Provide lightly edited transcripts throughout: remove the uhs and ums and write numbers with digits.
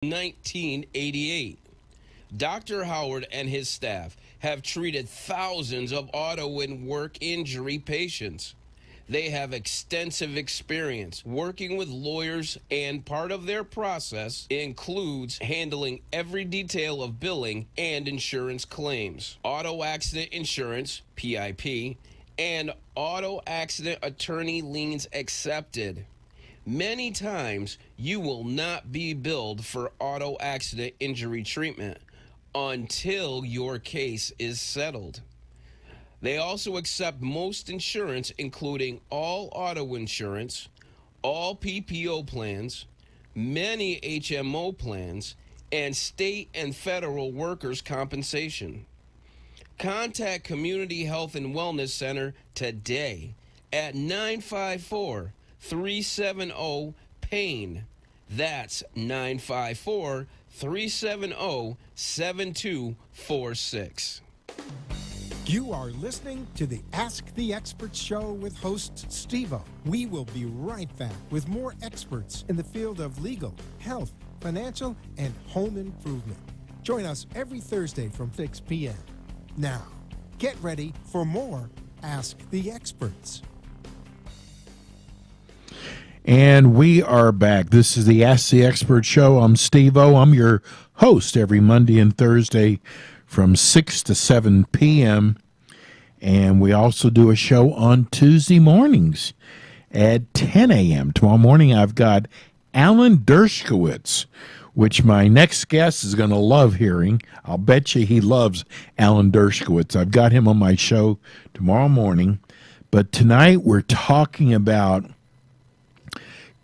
1988. Dr. Howard and his staff have treated thousands of auto and work injury patients. They have extensive experience working with lawyers, and part of their process includes handling every detail of billing and insurance claims, auto accident insurance, PIP, and auto accident attorney liens accepted. Many times, you will not be billed for auto accident injury treatment until your case is settled. They also accept most insurance, including all auto insurance, all PPO plans, many HMO plans, and state and federal workers' compensation. Contact Community Health and Wellness Center today at 954 370 PAIN. That's 954 370 7246. You are listening to the Ask the Experts show with host Steve-O. We will be right back with more experts in the field of legal, health, financial, and home improvement. Join us every Thursday from 6 p.m. Now, get ready for more Ask the Experts. And we are back. This is the Ask the Expert show. I'm Steve-O. I'm your host every Monday and Thursday from 6 to 7 p.m. And we also do a show on Tuesday mornings at 10 a.m. Tomorrow morning, I've got Alan Dershowitz, which my next guest is going to love hearing. I'll bet you he loves Alan Dershowitz. I've got him on my show tomorrow morning. But tonight, we're talking about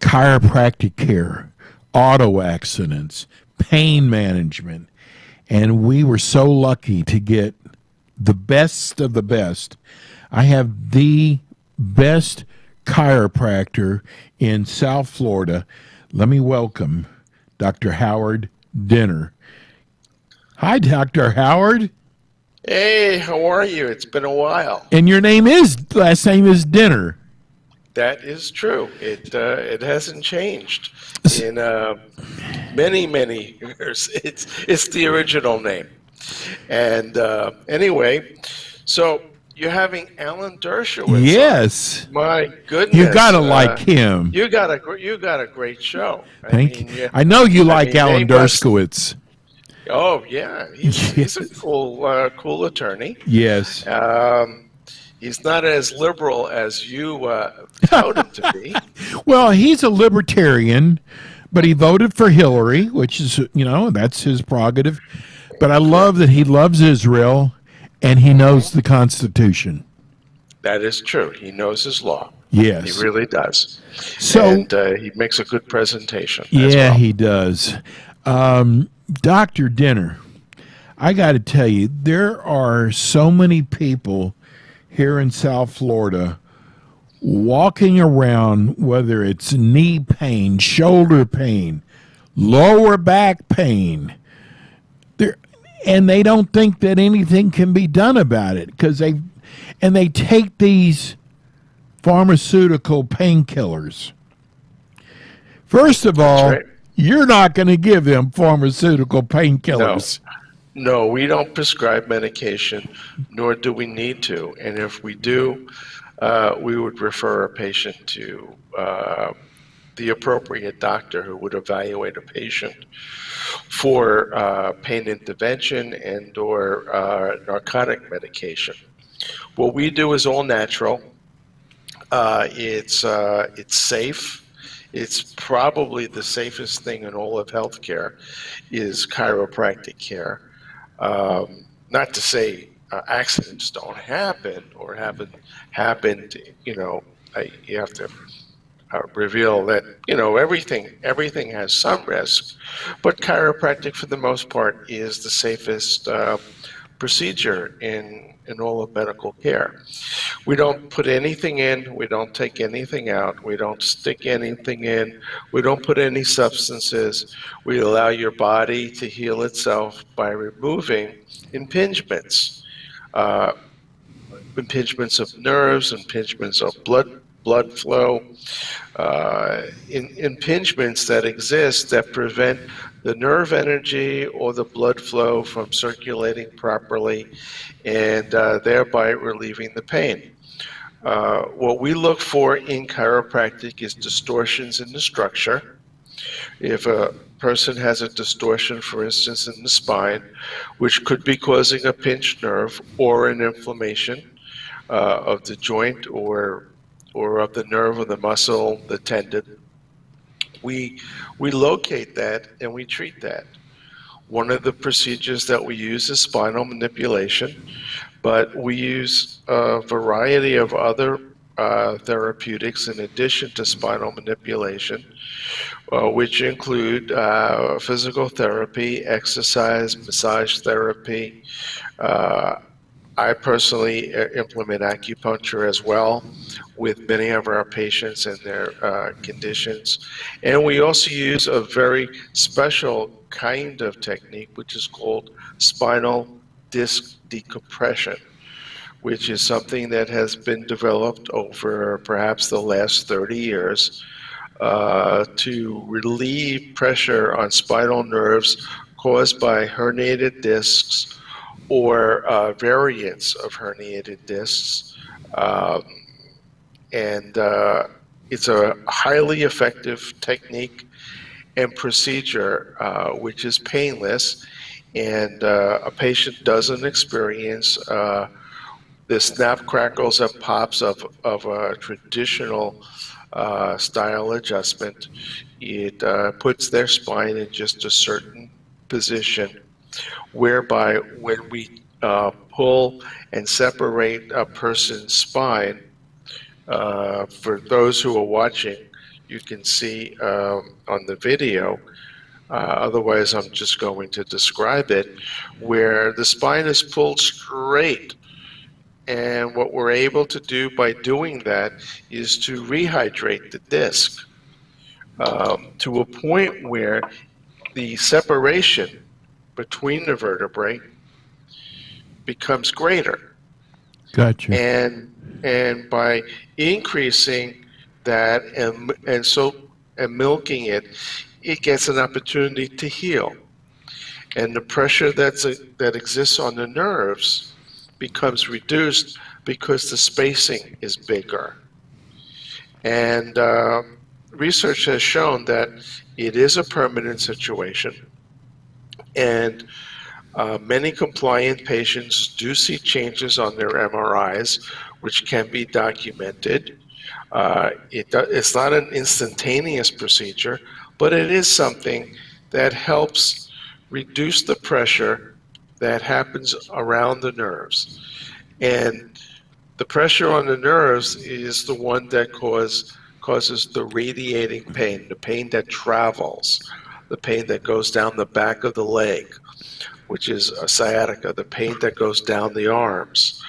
chiropractic care, auto accidents, pain management. And we were so lucky to get the best of the best. I have the best chiropractor in South Florida. Let me welcome Dr. Howard Dinner. Hi, Dr. Howard. Hey, how are you? It's been a while. And your last name is Dinner. That is true. It hasn't changed in many years. It's the original name. And anyway, so you're having Alan Dershowitz. Yes. On. My goodness. You gotta like him. You got a great show. Thank you. I know you like Alan Dershowitz. Oh yeah, he's a cool attorney. Yes. He's not as liberal as you tout him to be. Well, he's a libertarian, but he voted for Hillary, which is, that's his prerogative. But I love that he loves Israel and he knows the Constitution. That is true. He knows his law. Yes. He really does. And he makes a good presentation. Yeah, as well. He does. Dr. Dinner, I got to tell you, there are so many people here in South Florida walking around, whether it's knee pain, shoulder pain, lower back pain, and they don't think that anything can be done about it because they take these pharmaceutical painkillers. First of all, right. You're not going to give them pharmaceutical painkillers. No, we don't prescribe medication, nor do we need to. And if we do, we would refer a patient to the appropriate doctor who would evaluate a patient for pain intervention and or narcotic medication. What we do is all natural. It's safe. It's probably the safest thing in all of healthcare is chiropractic care. Not to say accidents don't happen or haven't happened. You have to reveal that everything has some risk, but chiropractic for the most part is the safest procedure in all of medical care. We don't put anything in, we don't take anything out, we don't stick anything in, we don't put any substances. We allow your body to heal itself by removing impingements. Impingements of nerves, impingements of blood flow, impingements that exist that prevent the nerve energy or the blood flow from circulating properly, and thereby relieving the pain. What we look for in chiropractic is distortions in the structure. If a person has a distortion, for instance, in the spine, which could be causing a pinched nerve or an inflammation of the joint or of the nerve or the muscle, the tendon, we locate that and we treat that. One of the procedures that we use is spinal manipulation, but we use a variety of other therapeutics in addition to spinal manipulation, which include physical therapy, exercise, massage therapy. I personally implement acupuncture as well with many of our patients and their conditions. And we also use a very special kind of technique, which is called spinal disc decompression, which is something that has been developed over perhaps the last 30 years to relieve pressure on spinal nerves caused by herniated discs or variants of herniated discs. And it's a highly effective technique and procedure which is painless, and a patient doesn't experience the snap, crackles, and pops of a traditional style adjustment. It puts their spine in just a certain position, whereby when we pull and separate a person's spine, for those who are watching, you can see on the video, otherwise I'm just going to describe it, where the spine is pulled straight. And what we're able to do by doing that is to rehydrate the disc to a point where the separation between the vertebrae becomes greater. Gotcha. And by increasing that and milking it, it gets an opportunity to heal. And the pressure that exists on the nerves becomes reduced because the spacing is bigger. And research has shown that it is a permanent situation. And many compliant patients do see changes on their MRIs, which can be documented. It's not an instantaneous procedure, but it is something that helps reduce the pressure that happens around the nerves. And the pressure on the nerves is the one that causes the radiating pain, the pain that travels, the pain that goes down the back of the leg, which is a sciatica, the pain that goes down the arms,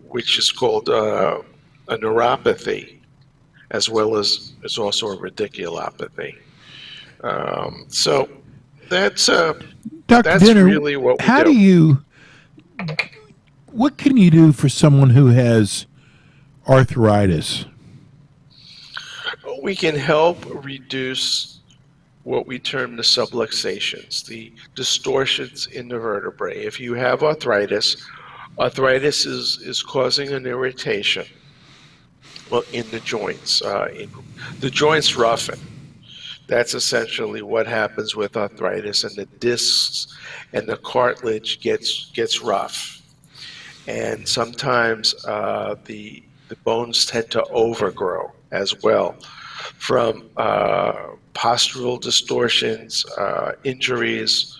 which is called a neuropathy, as well as it's also a radiculopathy. So that's Dr. Dinner, really what we how what can you do for someone who has arthritis? We can help reduce what we term the subluxations, the distortions in the vertebrae. If you have arthritis is causing an irritation in the joints. The joints roughen. That's essentially what happens with arthritis, and the discs and the cartilage gets rough. And sometimes the bones tend to overgrow as well from postural distortions, injuries,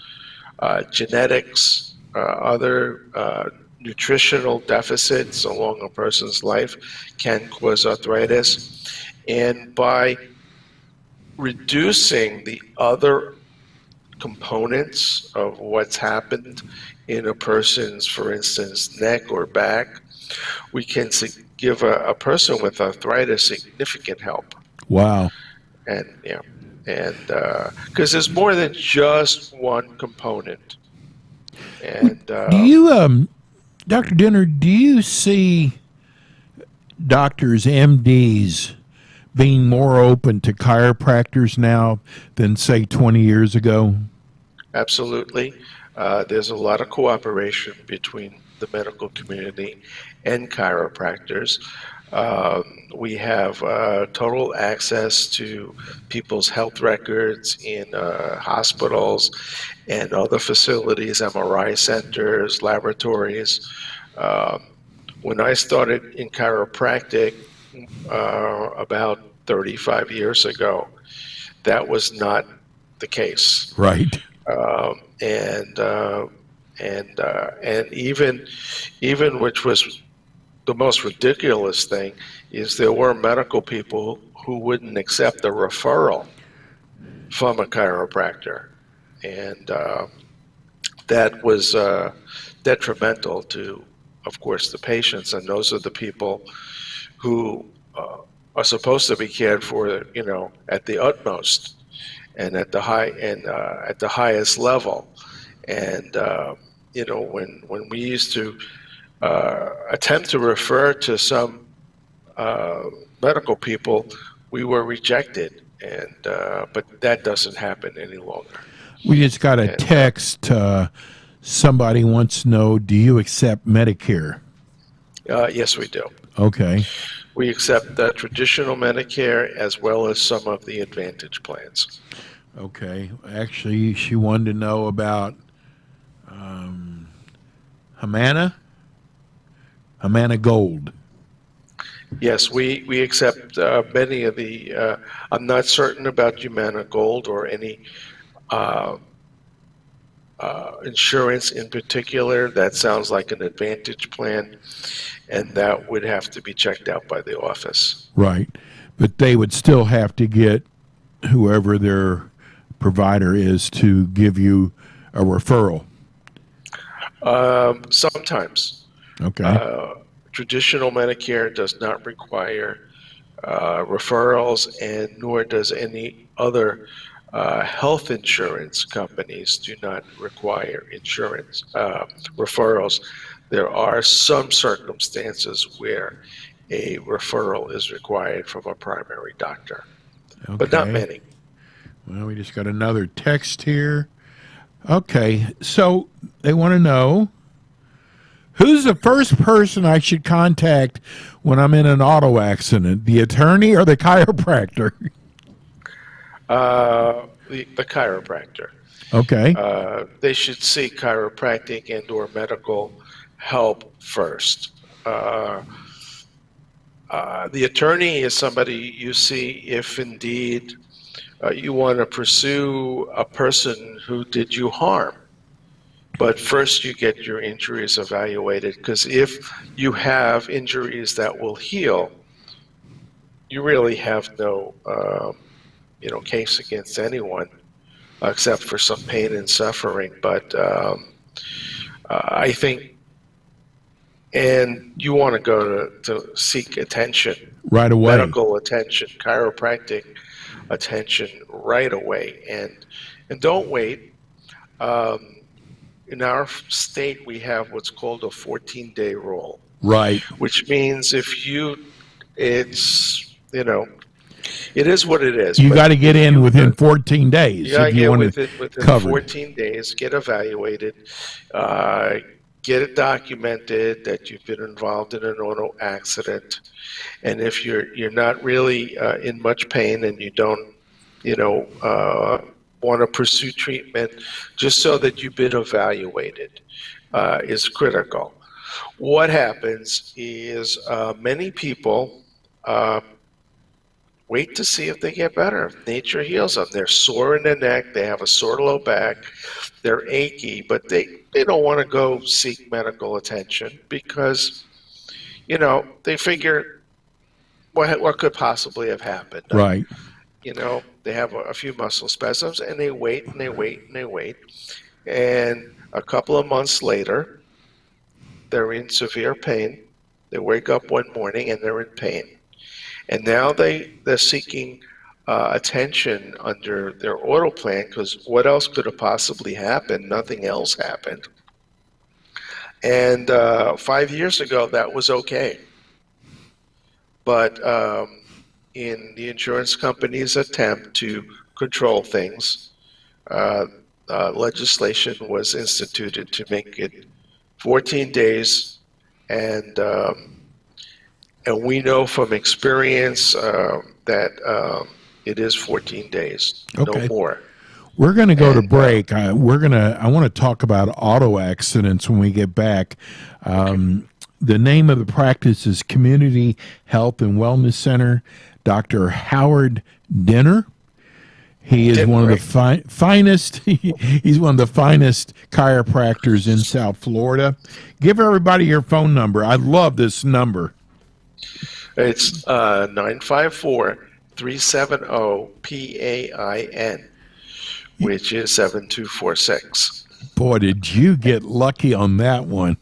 genetics, other nutritional deficits along a person's life can cause arthritis. And by reducing the other components of what's happened in a person's, for instance, neck or back, we can give a person with arthritis significant help. Wow. And because there's more than just one component. And do you, Dr. Dinner, do you see doctors, MDs, being more open to chiropractors now than, say, 20 years ago? Absolutely. There's a lot of cooperation between the medical community and chiropractors. We have total access to people's health records in hospitals and other facilities, MRI centers, laboratories. When I started in chiropractic about 35 years ago, that was not the case. Right. And even which was the most ridiculous thing is there were medical people who wouldn't accept a referral from a chiropractor, and that was detrimental to, of course, the patients. And those are the people who are supposed to be cared for, at the utmost and at the highest level. And when we used to attempt to refer to some medical people, we were rejected, and but that doesn't happen any longer. We just got a text. Somebody wants to know, do you accept Medicare? Yes, we do. Okay. We accept traditional Medicare as well as some of the Advantage plans. Okay. Actually, she wanted to know about Humana Gold. Yes, we accept many of the. I'm not certain about Humana Gold or any insurance in particular. That sounds like an Advantage plan, and that would have to be checked out by the office. Right. But they would still have to get whoever their provider is to give you a referral. Sometimes. Okay. Traditional Medicare does not require referrals, and nor does any other health insurance companies do not require insurance referrals. There are some circumstances where a referral is required from a primary doctor, but not many. Well, we just got another text here. Okay, so they want to know, who's the first person I should contact when I'm in an auto accident, the attorney or the chiropractor? The chiropractor. Okay. They should seek chiropractic and or medical help first. The attorney is somebody you see if indeed you want to pursue a person who did you harm. But first you get your injuries evaluated, because if you have injuries that will heal, you really have no case against anyone except for some pain and suffering. But I think, and you want to go to seek attention right away, medical attention, chiropractic attention right away, and don't wait. In our state, we have what's called a 14-day rule. Right. Which means it is what it is. You got to get in within 14 days. You got to get within covered. 14 days, get evaluated, get it documented that you've been involved in an auto accident. And if you're not really in much pain and you don't, want to pursue treatment, just so that you've been evaluated is critical. What happens is many people wait to see if they get better. If nature heals them. They're sore in the neck, they have a sore low back, they're achy, but they don't want to go seek medical attention because, they figure what could possibly have happened. Right. They have a few muscle spasms, and they wait and they wait and they wait. And a couple of months later, they're in severe pain. They wake up one morning and they're in pain. And now they're seeking attention under their auto plan, because what else could have possibly happened? Nothing else happened. And 5 years ago, that was okay. But in the insurance company's attempt to control things, legislation was instituted to make it 14 days, and we know from experience that it is 14 days, no Okay. more. We're going to go to And, break. I want to talk about auto accidents when we get back. The name of the practice is Community Health and Wellness Center. Dr. Howard Dinner. He is one of the finest. He's one of the finest chiropractors in South Florida. Give everybody your phone number. I love this number. It's 954-370-PAIN, which is 7246. Boy, did you get lucky on that one.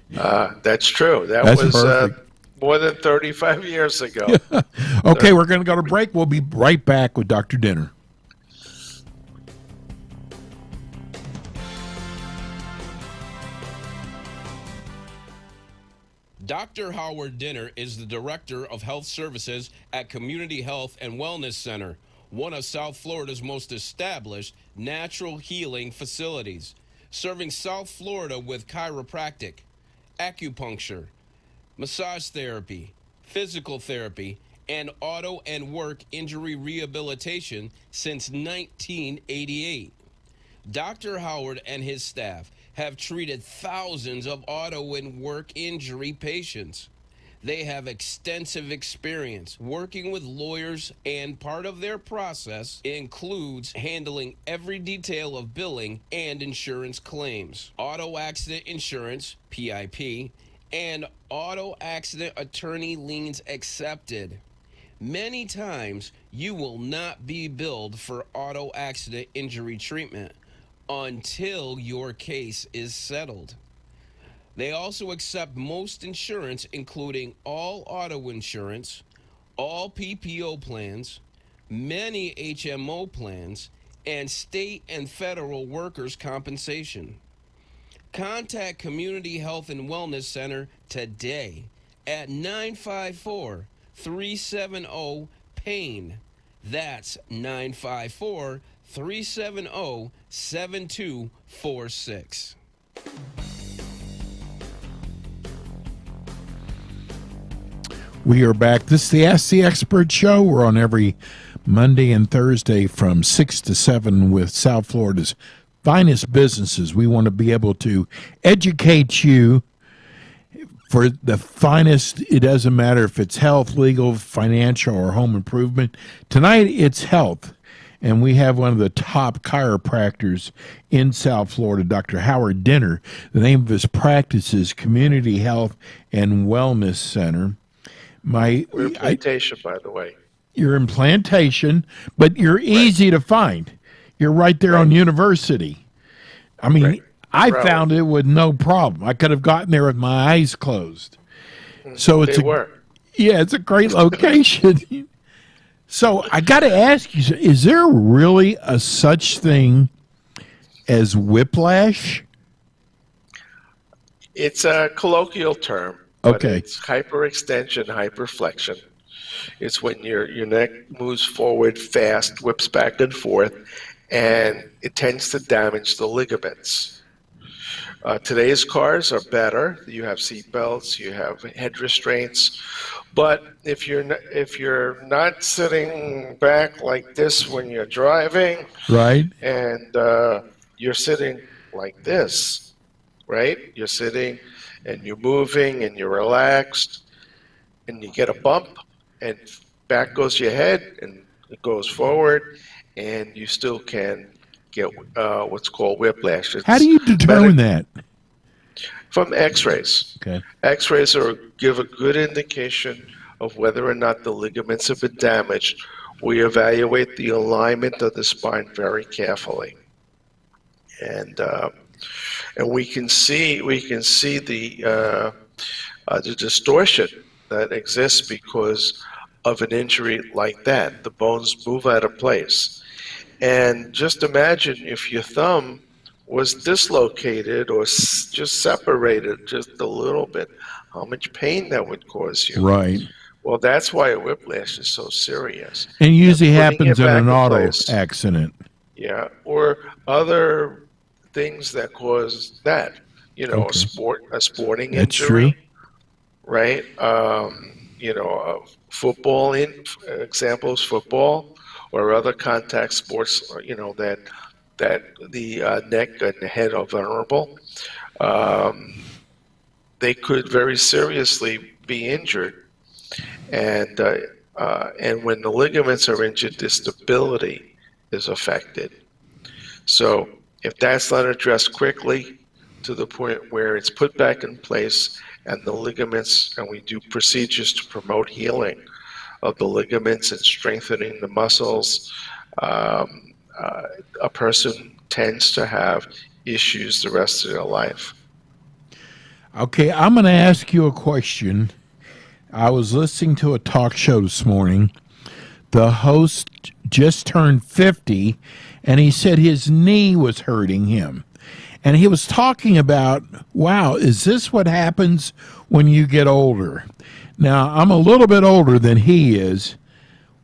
That's true. That's was perfect. more than 35 years ago. Okay, we're going to go to break. We'll be right back with Dr. Dinner. Dr. Howard Dinner is the Director of Health Services at Community Health and Wellness Center, one of South Florida's most established natural healing facilities, serving South Florida with chiropractic, acupuncture, massage therapy, physical therapy, and auto and work injury rehabilitation since 1988. Dr. Howard and his staff have treated thousands of auto and work injury patients. They have extensive experience working with lawyers, and part of their process includes handling every detail of billing and insurance claims, auto accident insurance, PIP, and auto accident attorney liens accepted. Many times, you will not be billed for auto accident injury treatment until your case is settled. They also accept most insurance, including all auto insurance, all PPO plans, many HMO plans, and state and federal workers' compensation. Contact Community Health and Wellness Center today at 954-370-PAIN. That's 954-370-7246. We are back. This is the Ask the Expert show. We're on every Monday and Thursday from 6 to 7 with South Florida's finest businesses. We want to be able to educate you for the finest. It doesn't matter if it's health, legal, financial, or home improvement. Tonight, it's health. And we have one of the top chiropractors in South Florida, Dr. Howard Dinner. The name of his practice is Community Health and Wellness Center. We're in Plantation, by the way. You're in Plantation, but you're easy to find. You're right there on University. I mean, I found it with no problem. I could have gotten there with my eyes closed. So it's it's a great location. So I got to ask you, is there really a such thing as whiplash? It's a colloquial term. Okay. It's hyperextension, hyperflexion. It's when your neck moves forward fast, whips back and forth, and it tends to damage the ligaments. Today's cars are better. You have seat belts, you have head restraints, but if you're not sitting back like this when you're driving, right, and you're sitting like this, right? You're sitting and you're moving and you're relaxed, and you get a bump, and back goes your head, and it goes forward, and you still can get what's called whiplash. How do you determine that? From X-rays. Okay. X-rays give a good indication of whether or not the ligaments have been damaged. We evaluate the alignment of the spine very carefully, and we can see the distortion that exists because of an injury like that. The bones move out of place. And just imagine if your thumb was dislocated or just separated just a little bit, how much pain that would cause you. Right. Well, that's why a whiplash is so serious. And And usually putting happens it in back an in auto place, accident. yeah, or other things that cause that, Okay. a sporting That's true. injury, right? Football examples, football or other contact sports, that the neck and the head are vulnerable. Um, they could very seriously be injured, and when the ligaments are injured, the stability is affected. So if that's not addressed quickly to the point where it's put back in place and the ligaments, and we do procedures to promote healing of the ligaments and strengthening the muscles, um, uh, a person tends to have issues the rest of their life. Okay, I'm going to ask you a question. I was listening to a talk show this morning. The host just turned 50, and he said his knee was hurting him. And he was talking about, wow, is this what happens when you get older? Now, I'm a little bit older than he is.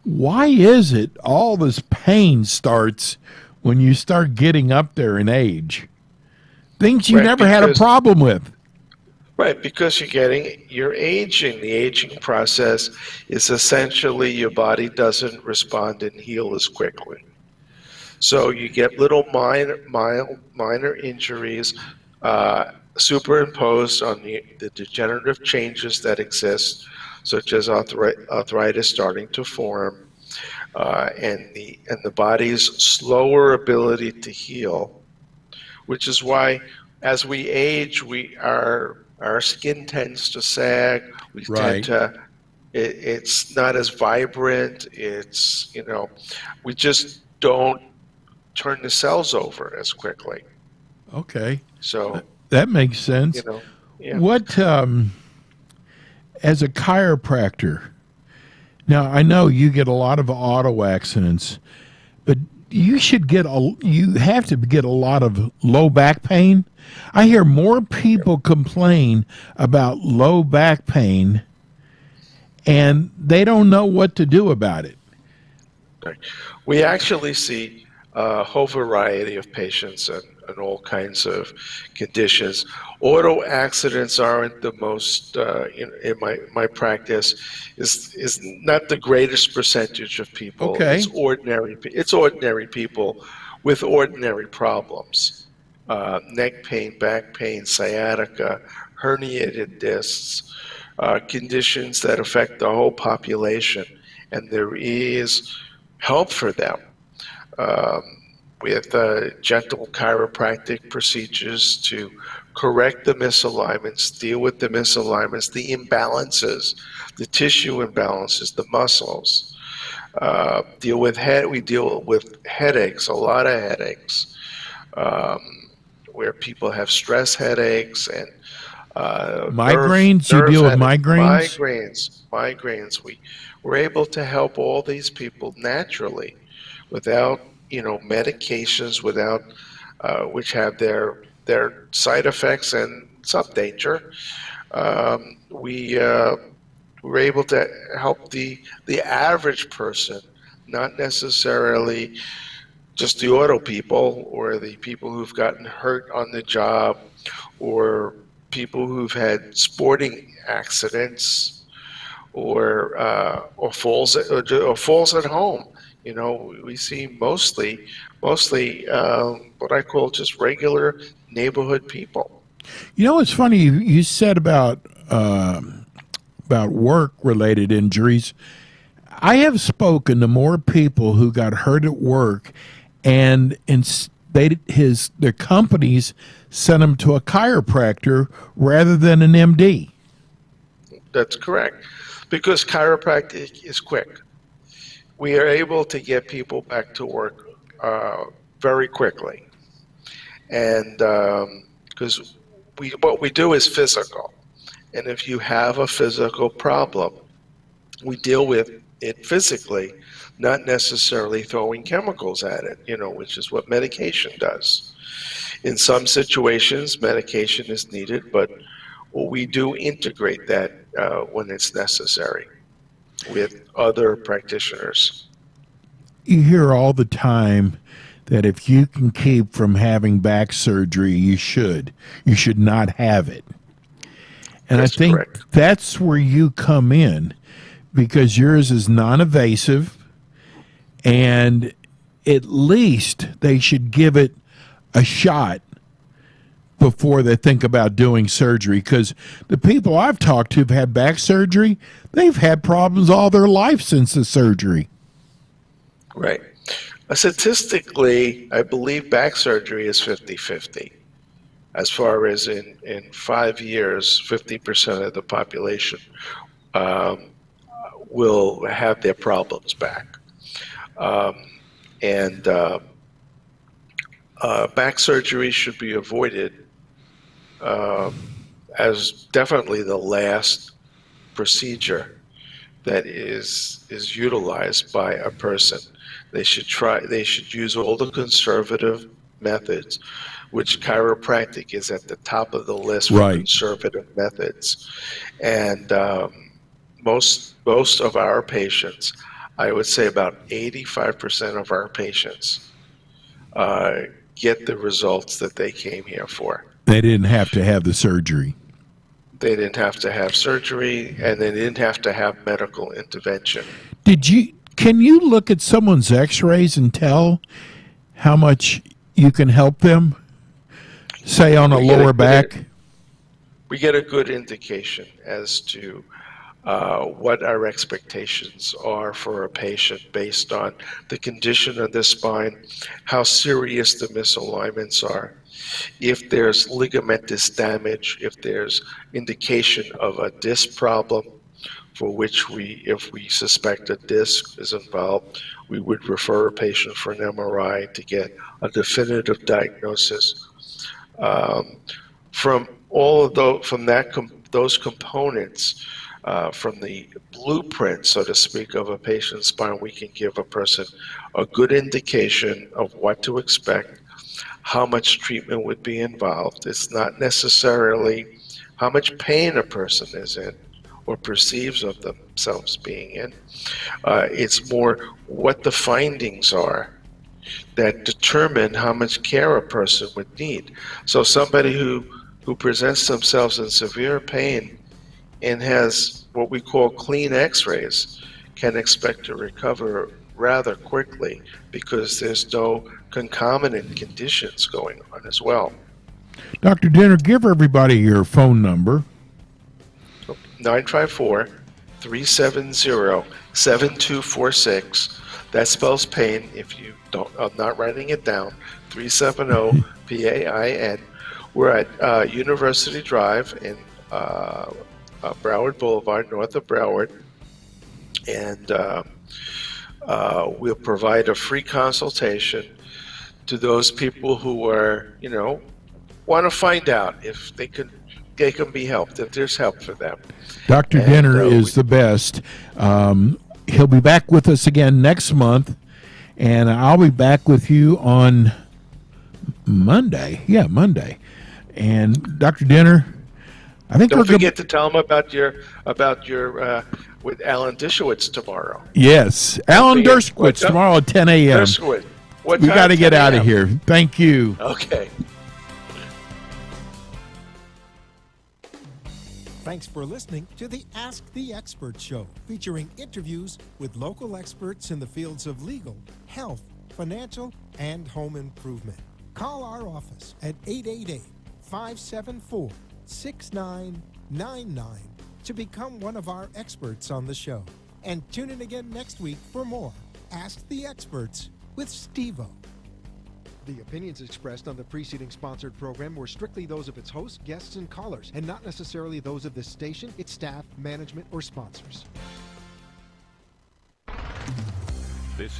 Why is it all this pain starts when you start getting up there in age? Things you Right, never had a because problem with. right, because you're aging. The aging process is essentially your body doesn't respond and heal as quickly. So you get little minor injuries superimposed on the degenerative changes that exist, such as arthritis starting to form, and the body's slower ability to heal, which is why as we age, our skin tends to sag. We tend Right. to it's not as vibrant. It's we just don't turn the cells over as quickly. Okay. So That makes you sense. know, yeah. What, as a chiropractor, now I know you get a lot of auto accidents, but you have to get a lot of low back pain. I hear more people complain about low back pain and they don't know what to do about it. Right. We actually see a whole variety of patients and all kinds of conditions. Auto accidents aren't the most, in my practice, is not the greatest percentage of people. Okay. It's ordinary people with ordinary problems. Neck pain, back pain, sciatica, herniated discs, conditions that affect the whole population, and there is help for them um, with gentle chiropractic procedures to correct the misalignments, deal with the misalignments, the imbalances, the tissue imbalances, the muscles. We deal with headaches, a lot of headaches, um, where people have stress headaches and Migraines, you nerve deal with headaches, migraines? migraines. We're able to help all these people naturally, without medications, without which have their side effects and some danger. We're able to help the average person, not necessarily just the auto people or the people who've gotten hurt on the job or people who've had sporting accidents or falls at home. We see mostly what I call just regular neighborhood people. You know, it's funny you said about work related injuries. I have spoken to more people who got hurt at work, and their companies sent them to a chiropractor rather than an MD. That's correct, because chiropractic is quick. We are able to get people back to work very quickly, and because what we do is physical, and if you have a physical problem, we deal with it physically, not necessarily throwing chemicals at it, which is what medication does. In some situations, medication is needed, but we do integrate that when it's necessary. with other practitioners. You hear all the time that if you can keep from having back surgery, you should. You should not have it. And That's I think correct. that's where you come in, because yours is non-invasive, and at least they should give it a shot before they think about doing surgery. Because the people I've talked to have had back surgery, they've had problems all their life since the surgery. Right. Statistically, I believe back surgery is 50-50. As far as in 5 years, 50% of the population will have their problems back. And back surgery should be avoided as definitely the last procedure that is utilized by a person. They should use all the conservative methods, which chiropractic is at the top of the list for Right. conservative methods. And most of our patients, I would say about 85% of our patients get the results that they came here for. They didn't have to have the surgery. They didn't have to have surgery, and they didn't have to have medical intervention. Can you look at someone's x-rays and tell how much you can help them, say on a lower back? We get a good indication as to what our expectations are for a patient based on the condition of the spine, how serious the misalignments are, if there's ligamentous damage, if there's indication of a disc problem, for which if we suspect a disc is involved, we would refer a patient for an MRI to get a definitive diagnosis. From all of those components, from the blueprint, so to speak, of a patient's spine, we can give a person a good indication of what to expect, how much treatment would be involved. It's not necessarily how much pain a person is in or perceives of themselves being in. It's more what the findings are that determine how much care a person would need. So somebody who presents themselves in severe pain and has what we call clean x-rays can expect to recover rather quickly because there's no concomitant conditions going on as well. Dr. Dinner, give everybody your phone number. 954-370-7246. That spells pain. If you don't, I'm not writing it down. 370-PAIN. We're at University Drive in Broward Boulevard, north of Broward, and we'll provide a free consultation to those people who are, want to find out if they can be helped, if there's help for them. Dr. Dinner is the best. He'll be back with us again next month, and I'll be back with you on Monday. Yeah, Monday. And Dr. Dinner, I think don't forget to tell them about your with Alan Dershowitz tomorrow. Yes, Alan Dershowitz tomorrow at 10 a.m. Dershowitz. We got to get out of here. Thank you. Okay. Thanks for listening to the Ask the Expert Show, featuring interviews with local experts in the fields of legal, health, financial, and home improvement. Call our office at 888-574-6999 to become one of our experts on the show. And tune in again next week for more Ask the Experts with Steve-O. The opinions expressed on the preceding sponsored program were strictly those of its hosts, guests, and callers, and not necessarily those of this station, its staff, management, or sponsors.